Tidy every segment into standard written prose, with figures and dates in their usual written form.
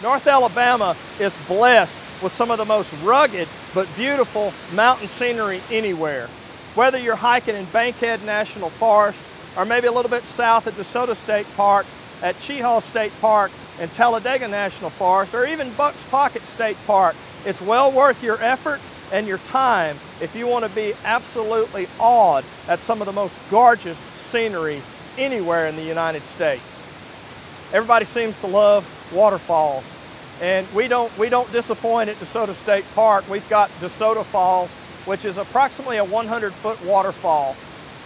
North Alabama is blessed with some of the most rugged but beautiful mountain scenery anywhere. Whether you're hiking in Bankhead National Forest or maybe a little bit south at Desoto State Park, at Cheaha State Park and Talladega National Forest, or even Bucks Pocket State Park, it's well worth your effort and your time if you want to be absolutely awed at some of the most gorgeous scenery anywhere in the United States. Everybody seems to love waterfalls, and we don't disappoint at Desoto State Park. We've got Desoto Falls, which is approximately a 100-foot waterfall.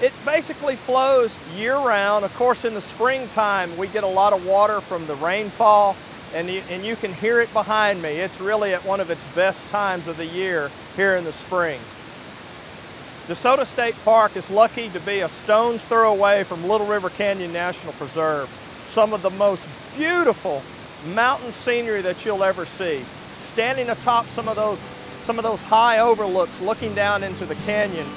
It basically flows year-round. Of course, in the springtime, we get a lot of water from the rainfall, and you can hear it behind me. It's really at one of its best times of the year here in the spring. Desoto State Park is lucky to be a stone's throw away from Little River Canyon National Preserve. Some of the most beautiful mountain scenery that you'll ever see. Standing atop some of those high overlooks, looking down into the canyon,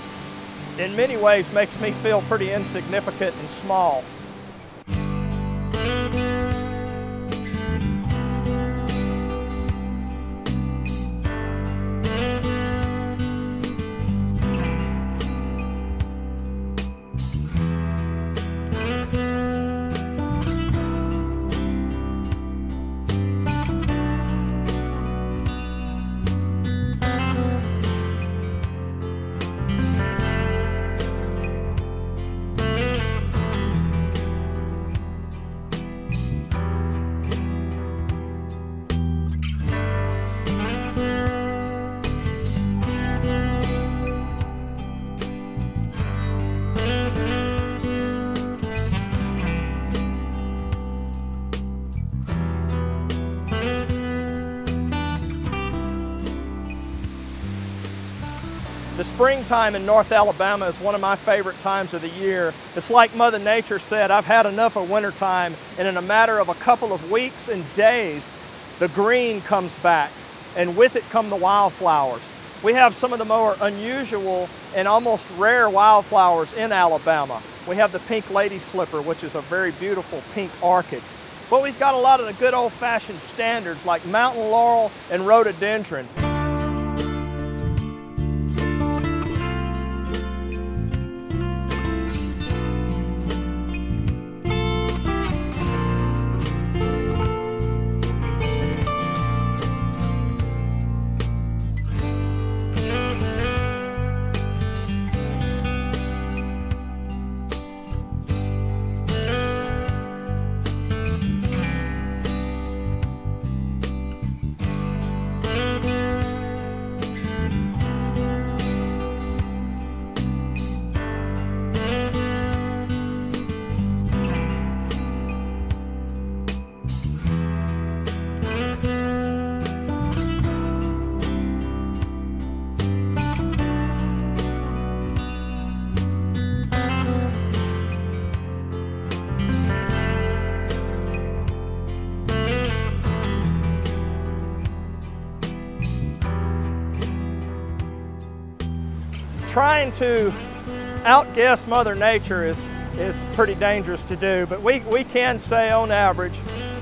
in many ways makes me feel pretty insignificant and small. The springtime in North Alabama is one of my favorite times of the year. It's like Mother Nature said, I've had enough of wintertime, and in a matter of a couple of weeks and days, the green comes back, and with it come the wildflowers. We have some of the more unusual and almost rare wildflowers in Alabama. We have the pink lady slipper, which is a very beautiful pink orchid. But we've got a lot of the good old-fashioned standards like mountain laurel and rhododendron. Trying to outguess Mother Nature is pretty dangerous to do, but we can say on average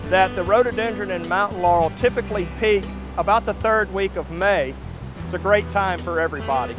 that the rhododendron and mountain laurel typically peak about the third week of May. It's a great time for everybody.